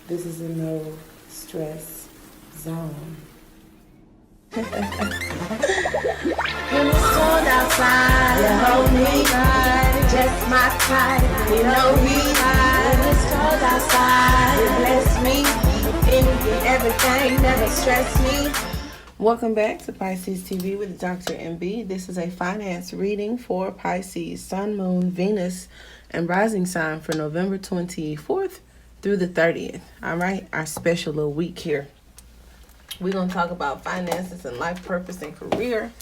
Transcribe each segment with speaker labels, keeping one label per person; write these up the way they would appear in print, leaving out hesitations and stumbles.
Speaker 1: This is a no stress zone.
Speaker 2: When it's cold outside, you hold me tight, just my type, you know he high. When it's cold outside, you bless me, in everything, never stress me.
Speaker 1: Welcome back to Pisces TV with Dr. MB. This is a finance reading for Pisces, Sun, Moon, Venus, and Rising sign for November 24th through the 30th. All right, our special little week here. We're going to talk about finances and life purpose and career.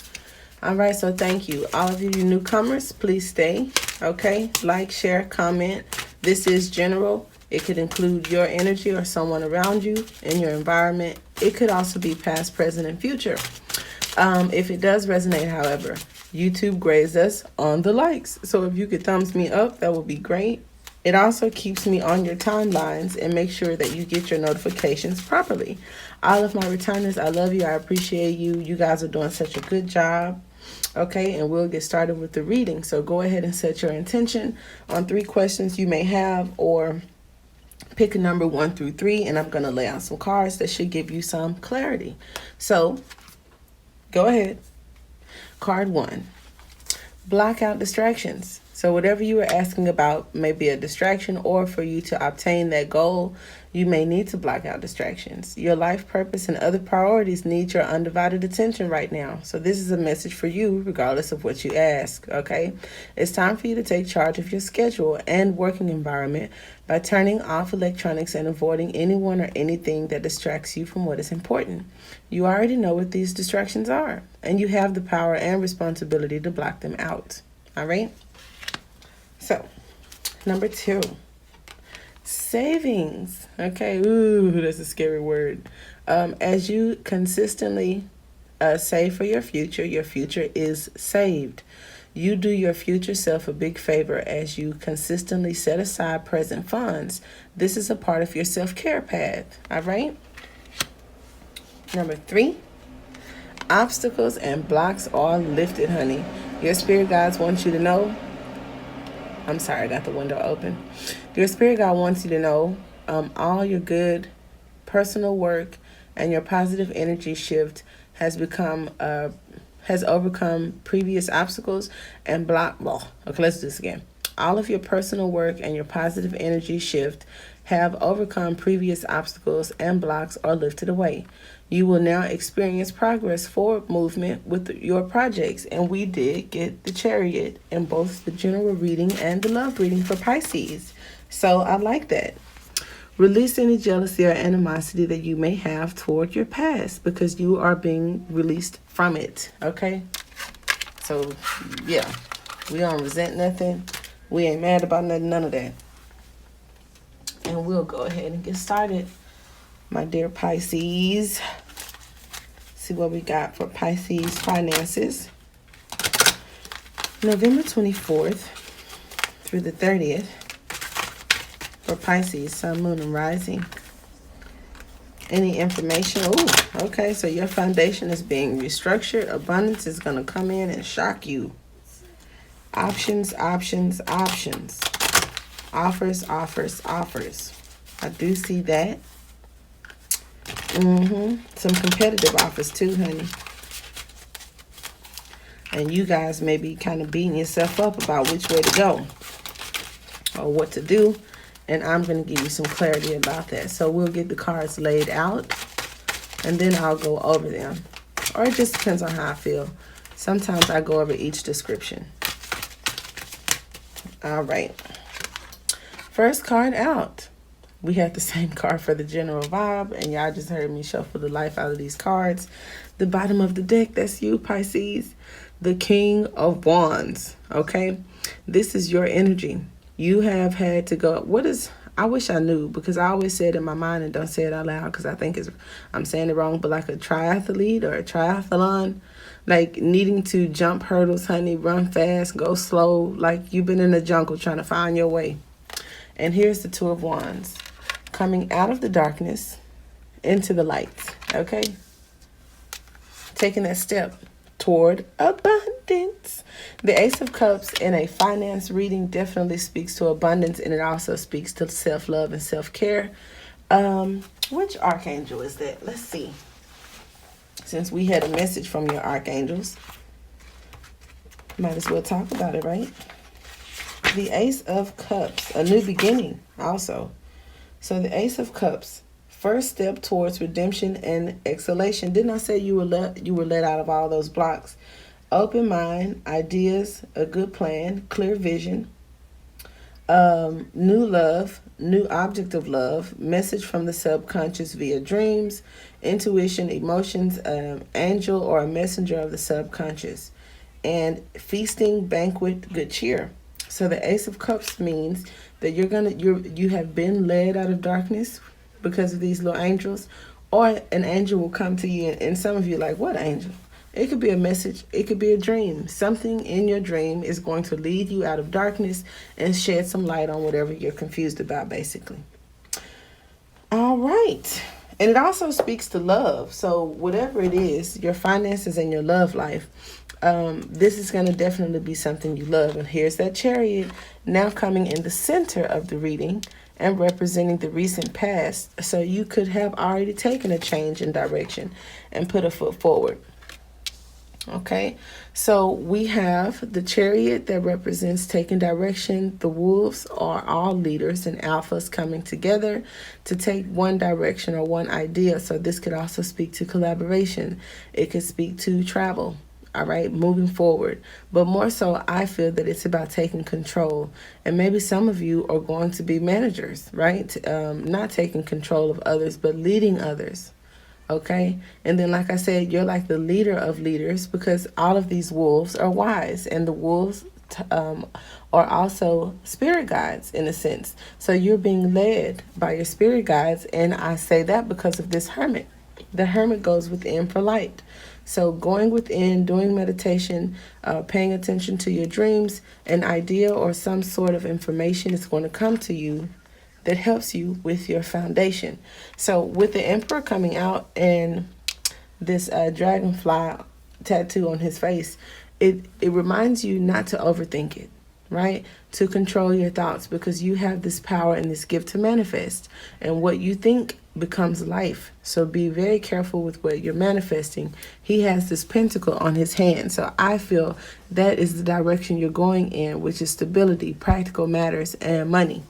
Speaker 1: All right, so thank you. All of you newcomers, please stay. Okay, like, share, comment. This is general. It could include your energy or someone around you in your environment. It could also be past, present, and future. If it does resonate, however, YouTube grades us on the likes. So if you could thumbs me up, that would be great. It also keeps me on your timelines and make sure that you get your notifications properly. All of my returners, I love you. I appreciate you. You guys are doing such a good job. Okay, and we'll get started with the reading. So go ahead and set your intention on 3 questions you may have, or pick a number 1 through 3, and I'm going to lay out some cards that should give you some clarity. So go ahead. Card 1, block out distractions. So whatever you are asking about may be a distraction, or for you to obtain that goal, you may need to block out distractions. Your life purpose and other priorities need your undivided attention right now. So this is a message for you regardless of what you ask, okay? It's time for you to take charge of your schedule and working environment by turning off electronics and avoiding anyone or anything that distracts you from what is important. You already know what these distractions are, and you have the power and responsibility to block them out, all right? So, number 2, savings. Okay, ooh, that's a scary word. As you consistently save for your future is saved. You do your future self a big favor as you consistently set aside present funds. This is a part of your self-care path, all right? Number 3, obstacles and blocks are lifted, honey. Your spirit guides want you to know. I'm sorry, I got the window open. Your spirit guide wants you to know all your good personal work and your positive energy shift has overcome previous obstacles and okay, let's do this again. All of your personal work and your positive energy shift have overcome previous obstacles and blocks are lifted away. You will now experience progress, forward movement with your projects. And we did get the Chariot in both the general reading and the love reading for Pisces. So I like that. Release any jealousy or animosity that you may have toward your past, because you are being released from it, okay? So, yeah, we don't resent nothing. We ain't mad about nothing, none of that. And we'll go ahead and get started, my dear Pisces. See what we got for Pisces finances. November 24th through the 30th for Pisces, Sun, Moon, and Rising. Any information? Oh, okay, so your foundation is being restructured. Abundance is going to come in and shock you. Options, options, options. Offers, offers, offers. I do see that. Some competitive offers too, honey. And you guys may be kind of beating yourself up about which way to go or what to do. And I'm going to give you some clarity about that. So we'll get the cards laid out and then I'll go over them. Or it just depends on how I feel. Sometimes I go over each description. All right. First card out. We have the same card for the general vibe, and y'all just heard me shuffle the life out of these cards. The bottom of the deck, that's you, Pisces. The King of Wands, okay? This is your energy. You have had to go, I wish I knew, because I always say it in my mind and don't say it out loud because I think I'm saying it wrong, but like a triathlete or a triathlon, like needing to jump hurdles, honey, run fast, go slow, like you've been in the jungle trying to find your way. And here's the Two of Wands. Coming out of the darkness into the light, okay? Taking that step toward abundance. The Ace of Cups in a finance reading definitely speaks to abundance, and it also speaks to self-love and self-care. Which archangel is that? Let's see. Since we had a message from your archangels, might as well talk about it, right? The Ace of Cups, a new beginning also. So the Ace of Cups, first step towards redemption and exhalation. Didn't I say you were let out of all those blocks? Open mind, ideas, a good plan, clear vision, new love, new object of love, message from the subconscious via dreams, intuition, emotions, angel or a messenger of the subconscious, and feasting, banquet, good cheer. So the Ace of Cups means that you have been led out of darkness because of these little angels, or an angel will come to you, and some of you are like, what angel? It could be a message. It could be a dream. Something in your dream is going to lead you out of darkness and shed some light on whatever you're confused about, basically. All right. And it also speaks to love. So whatever it is, your finances and your love life, this is going to definitely be something you love. And here's that Chariot now coming in the center of the reading and representing the recent past. So you could have already taken a change in direction and put a foot forward. Okay, so we have the Chariot that represents taking direction. The wolves are all leaders and alphas coming together to take one direction or one idea. So this could also speak to collaboration. It could speak to travel. All right, moving forward. But more so, I feel that it's about taking control. And maybe some of you are going to be managers, right? Not taking control of others, but leading others. Okay, and then like I said, you're like the leader of leaders because all of these wolves are wise, and the wolves are also spirit guides in a sense. So you're being led by your spirit guides, and I say that because of this hermit. The hermit goes within for light. So going within, doing meditation, paying attention to your dreams, an idea or some sort of information is going to come to you that helps you with your foundation. So with the Emperor coming out and this dragonfly tattoo on his face, it reminds you not to overthink it, right? To control your thoughts, because you have this power and this gift to manifest. And what you think becomes life. So be very careful with what you're manifesting. He has this pentacle on his hand. So I feel that is the direction you're going in, which is stability, practical matters, and money.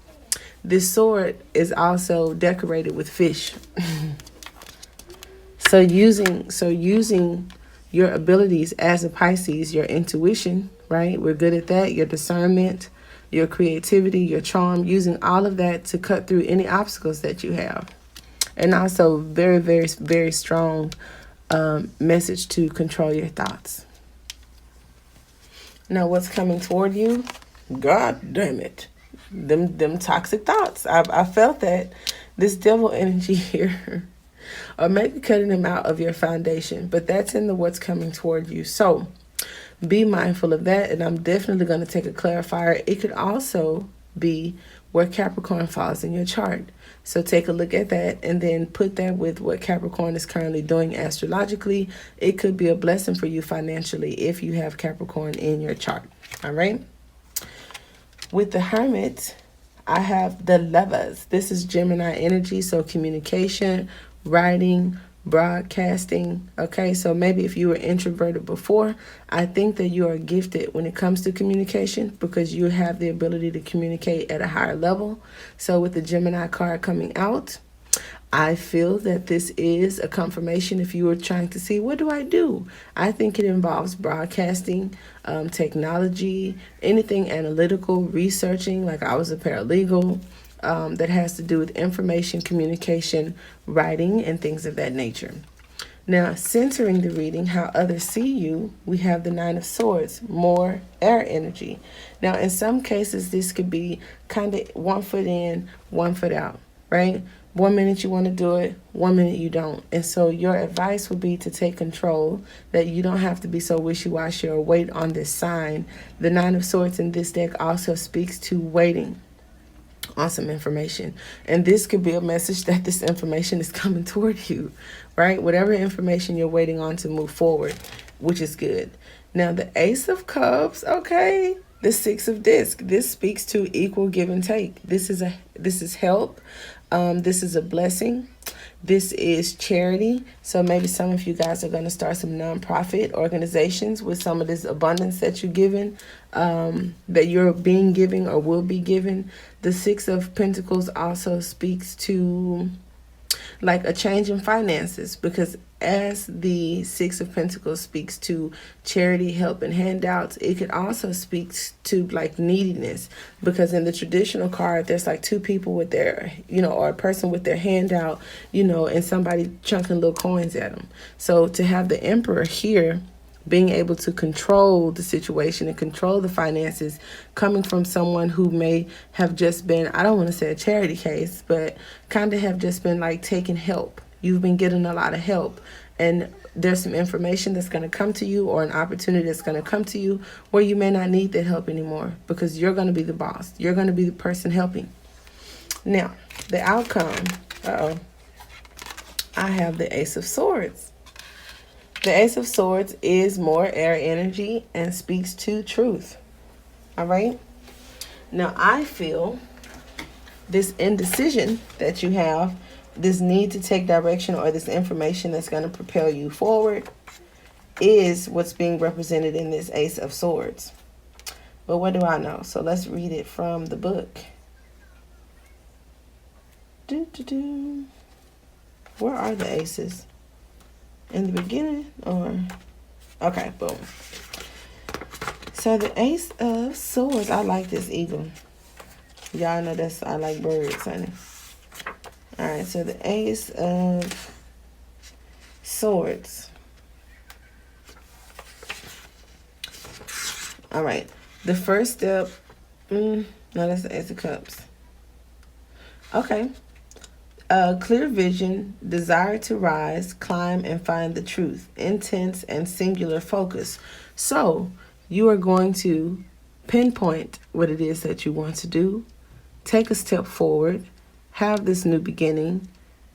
Speaker 1: This sword is also decorated with fish. So using your abilities as a Pisces, your intuition, right? We're good at that. Your discernment, your creativity, your charm, using all of that to cut through any obstacles that you have. And also very, very, very strong message to control your thoughts. Now what's coming toward you? God damn it. Them toxic thoughts. I felt that. This devil energy here. Or maybe cutting them out of your foundation. But that's in the what's coming toward you. So be mindful of that. And I'm definitely going to take a clarifier. It could also be where Capricorn falls in your chart. So take a look at that and then put that with what Capricorn is currently doing astrologically. It could be a blessing for you financially if you have Capricorn in your chart. All right. With the Hermit, I have the Lovers. This is Gemini energy, so communication, writing, broadcasting. Okay, so maybe if you were introverted before, I think that you are gifted when it comes to communication because you have the ability to communicate at a higher level. So with the Gemini card coming out, I feel that this is a confirmation if you were trying to see, what do I do? I think it involves broadcasting, technology, anything analytical, researching, like I was a paralegal, that has to do with information, communication, writing, and things of that nature. Now, centering the reading, how others see you, we have the Nine of Swords, more air energy. Now, in some cases, this could be kind of 1 foot in, 1 foot out, right? 1 minute you want to do it, 1 minute you don't. And so your advice would be to take control, that you don't have to be so wishy-washy or wait on this sign. The Nine of Swords in this deck also speaks to waiting on some information. And this could be a message that this information is coming toward you, right? Whatever information you're waiting on to move forward, which is good. Now, the Ace of Cups, okay. The Six of Discs, this speaks to equal give and take. This is help. This is a blessing. This is charity. So maybe some of you guys are going to start some nonprofit organizations with some of this abundance that you're given, that you're being given or will be given. The Six of Pentacles also speaks to like a change in finances, because as the Six of Pentacles speaks to charity, help, and handouts, it could also speak to like neediness, because in the traditional card there's like two people with their, or a person with their hand out, and somebody chunking little coins at them. So to have the Emperor here being able to control the situation and control the finances, coming from someone who may have just been, I don't want to say a charity case, but kind of have just been like taking help. You've been getting a lot of help, and there's some information that's going to come to you, or an opportunity that's going to come to you where you may not need that help anymore, because you're going to be the boss. You're going to be the person helping. Now, the outcome, I have the Ace of Swords. The Ace of Swords is more air energy and speaks to truth. All right. Now, I feel this indecision that you have, this need to take direction, or this information that's going to propel you forward, is what's being represented in this Ace of Swords. But what do I know? So let's read it from the book. Where are the aces? In the beginning, or okay, boom. So the Ace of Swords, I like this eagle. Y'all know I like birds, honey. All right, so the Ace of Swords. All right, the first step. No, that's the Ace of Cups. Okay. Clear vision, desire to rise, climb, and find the truth, intense and singular focus. So you are going to pinpoint what it is that you want to do, take a step forward, have this new beginning,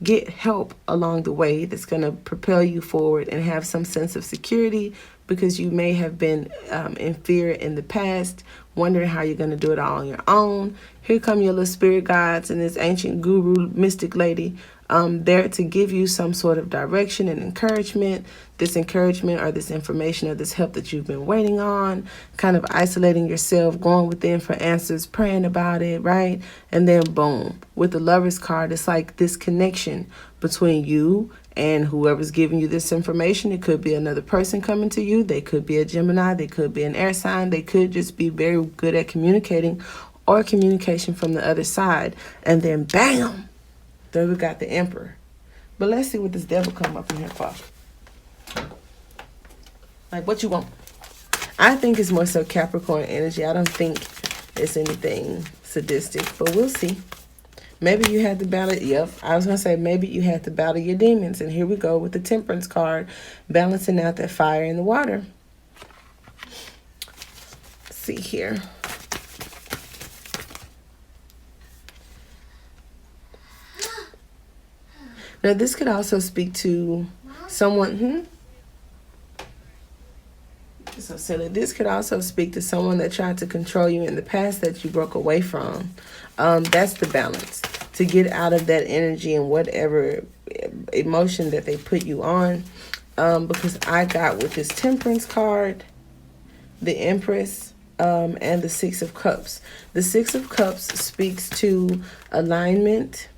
Speaker 1: get help along the way that's going to propel you forward, and have some sense of security, because you may have been in fear in the past, wondering how you're going to do it all on your own. Here come your little spirit guides and this ancient guru, mystic lady, there to give you some sort of direction and encouragement. This encouragement, or this information, or this help that you've been waiting on, kind of isolating yourself, going within for answers, praying about it, right? And then boom, with the Lover's card, it's like this connection between you and whoever's giving you this information. It could be another person coming to you. They could be a Gemini. They could be an air sign. They could just be very good at communicating, or communication from the other side. And then bam, there we got the Emperor. But let's see what this devil come up in here for. Like, what you want? I think it's more so Capricorn energy. I don't think it's anything sadistic, but we'll see. Maybe you had to battle. Yep, I was going to say maybe you had to battle your demons. And here we go with the Temperance card, balancing out that fire in the water. Let's see here. Now, this could also speak to someone. So silly. This could also speak to someone that tried to control you in the past that you broke away from. That's the balance. To get out of that energy and whatever emotion that they put you on. Because I got with this Temperance card, the Empress, and the Six of Cups. The Six of Cups speaks to alignment.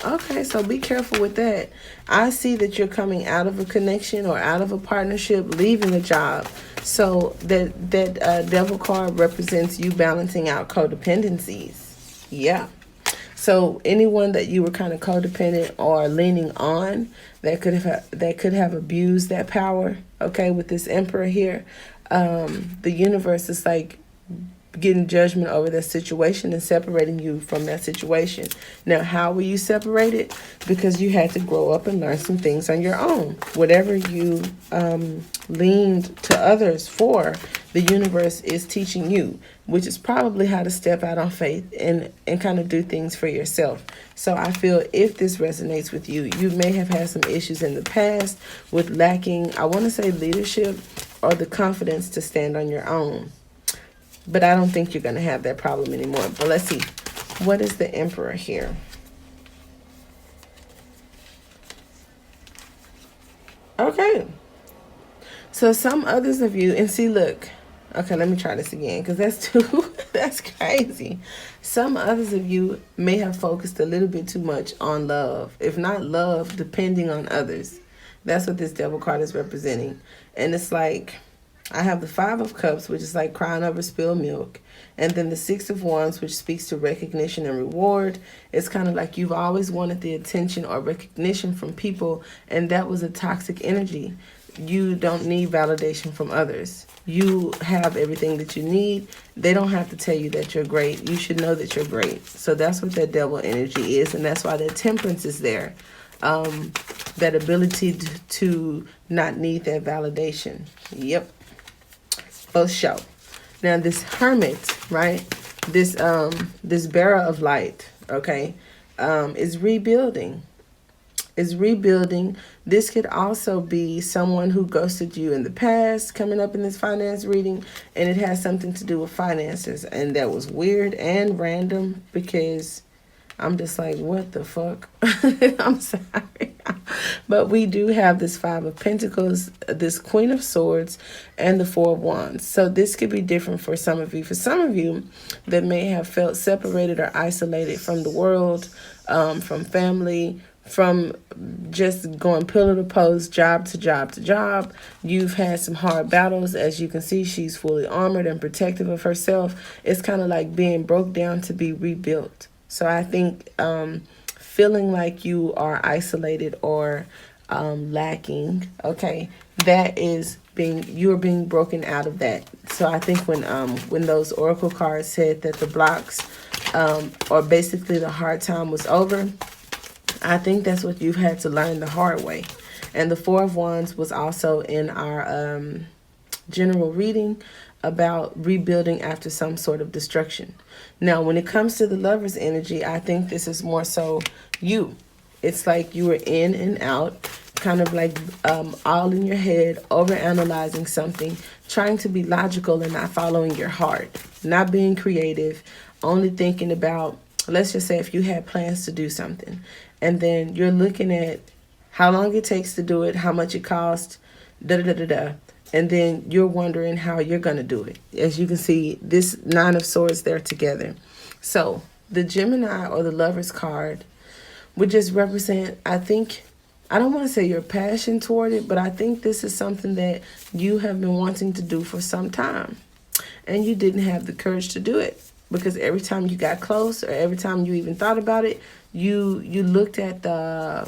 Speaker 1: Okay, so be careful with that. I see that you're coming out of a connection or out of a partnership, leaving a job. So that Devil card represents you balancing out codependencies. Yeah. So anyone that you were kind of codependent or leaning on that could have abused that power. Okay, with this Emperor here, the universe is like getting judgment over that situation and separating you from that situation. Now, how were you separated? Because you had to grow up and learn some things on your own. Whatever you leaned to others for, the universe is teaching you, which is probably how to step out on faith and kind of do things for yourself. So I feel if this resonates with you, you may have had some issues in the past with lacking, I want to say, leadership or the confidence to stand on your own. But I don't think you're going to have that problem anymore. But let's see. What is the Emperor here? Okay. So some others of you, and see, look, okay, let me try this again because that's that's crazy. Some others of you may have focused a little bit too much on love, if not love, depending on others. That's what this Devil card is representing. And it's like, I have the Five of Cups, which is like crying over spilled milk. And then the Six of Wands, which speaks to recognition and reward. It's kind of like you've always wanted the attention or recognition from people, and that was a toxic energy. You don't need validation from others. You have everything that you need. They don't have to tell you that you're great. You should know that you're great. So that's what that Devil energy is, and that's why that Temperance is there. That ability to not need that validation. Yep. For sure. Now this Hermit, right? This bearer of light, okay, is rebuilding. Is rebuilding. This could also be someone who ghosted you in the past coming up in this finance reading, and it has something to do with finances. And that was weird and random because I'm just like, what the fuck? I'm sorry. But we do have this Five of Pentacles, this Queen of Swords, and the Four of Wands. So this could be different for some of you. For some of you that may have felt separated or isolated from the world, from family, from just going pillar to post, job to job to job. You've had some hard battles. As you can see, she's fully armored and protective of herself. It's kind of like being broke down to be rebuilt. So I think feeling like you are isolated or lacking, okay, that is you're being broken out of that. So I think when those oracle cards said that the blocks or basically the hard time was over, I think that's what you've had to learn the hard way. And the Four of Wands was also in our general reading about rebuilding after some sort of destruction. Now, when it comes to the Lover's energy, I think this is more so you. It's like you were in and out, kind of like all in your head, overanalyzing something, trying to be logical and not following your heart, not being creative, only thinking about, let's just say if you had plans to do something, and then you're looking at how long it takes to do it, how much it costs, da-da-da-da-da. And then you're wondering how you're going to do it. As you can see, this Nine of Swords, they're together. So the Gemini or the Lover's card would just represent, I think, I don't want to say your passion toward it, but I think this is something that you have been wanting to do for some time. And you didn't have the courage to do it. Because every time you got close or every time you even thought about it, you looked at the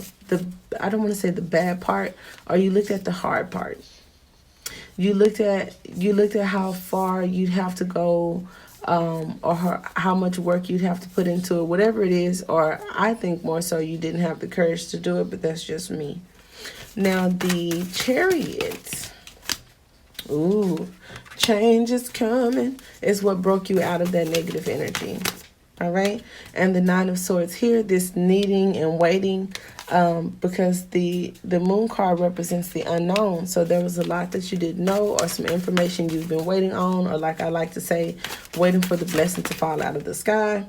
Speaker 1: I don't want to say the bad part, or you looked at the hard part. You looked at how far you'd have to go, or how much work you'd have to put into it, whatever it is. Or I think more so you didn't have the courage to do it, but that's just me. Now the Chariot, ooh, change is coming, is what broke you out of that negative energy. All right. And the Nine of Swords here, this needing and waiting, because the Moon card represents the unknown. So there was a lot that you didn't know, or some information you've been waiting on, or like I like to say, waiting for the blessing to fall out of the sky.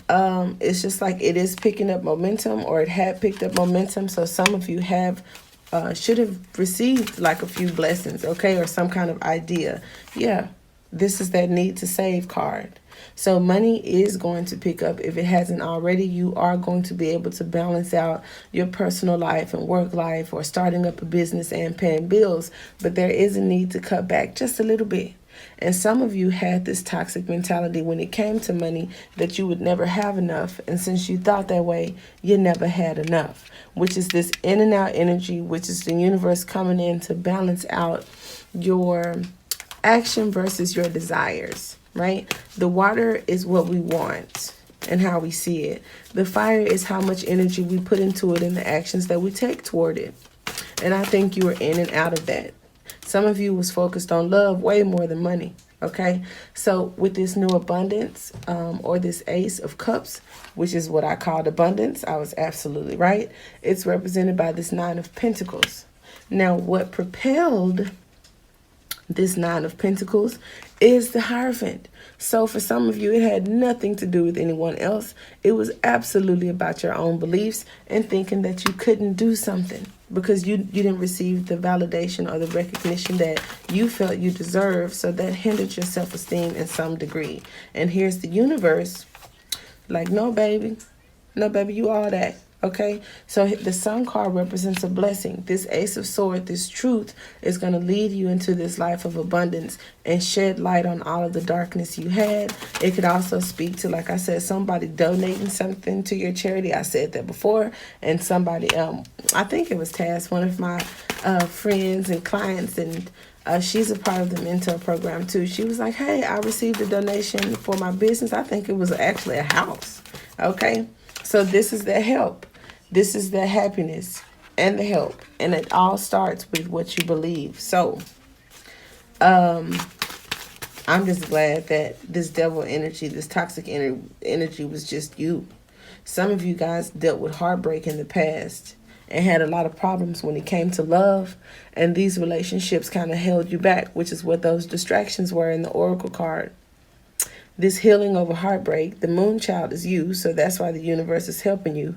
Speaker 1: It's just like it is picking up momentum, or it had picked up momentum. So some of you have should have received like a few blessings, okay, or some kind of idea. Yeah, this is that need to save card. So money is going to pick up. If it hasn't already, you are going to be able to balance out your personal life and work life, or starting up a business and paying bills. But there is a need to cut back just a little bit. And some of you had this toxic mentality when it came to money, that you would never have enough. And since you thought that way, you never had enough, which is this in and out energy, which is the universe coming in to balance out your action versus your desires, right? The water is what we want and how we see it. The fire is how much energy we put into it and the actions that we take toward it. And I think you were in and out of that. Some of you was focused on love way more than money, okay? So with this new abundance, or this Ace of Cups, which is what I called abundance, I was absolutely right. It's represented by this Nine of Pentacles. Now, what propelled this Nine of Pentacles is the Hierophant. So for some of you, it had nothing to do with anyone else. It was absolutely about your own beliefs and thinking that you couldn't do something because you didn't receive the validation or the recognition that you felt you deserved. So that hindered your self-esteem in some degree. And here's the universe like, no, baby, you all that. Okay, so the sun card represents a blessing. This Ace of Swords, this truth, is going to lead you into this life of abundance and shed light on all of the darkness you had. It could also speak to, like I said, somebody donating something to your charity. I said that before. And somebody, I think it was Taz, one of my friends and clients, and she's a part of the mentor program too. She was like, hey, I received a donation for my business. I think it was actually a house. Okay, so this is the help. This is the happiness and the help. And it all starts with what you believe. So I'm just glad that this devil energy, this toxic energy was just you. Some of you guys dealt with heartbreak in the past and had a lot of problems when it came to love. And these relationships kind of held you back, which is what those distractions were in the Oracle card. This healing over heartbreak, the moon child is you. So that's why the universe is helping you.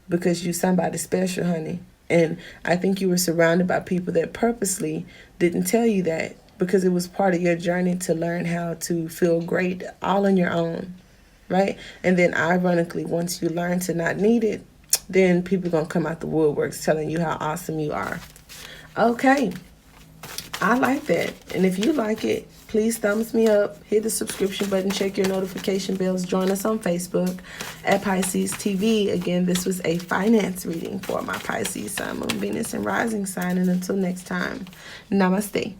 Speaker 1: Because you're somebody special, honey. And I think you were surrounded by people that purposely didn't tell you that because it was part of your journey to learn how to feel great all on your own, right? And then ironically, once you learn to not need it, then people are going to come out the woodworks telling you how awesome you are. Okay, I like that. And if you like it, please thumbs me up, hit the subscription button, check your notification bells, join us on Facebook at Pisces TV. Again, this was a finance reading for my Pisces Sun, Moon, Venus, and Rising sign. And until next time, namaste.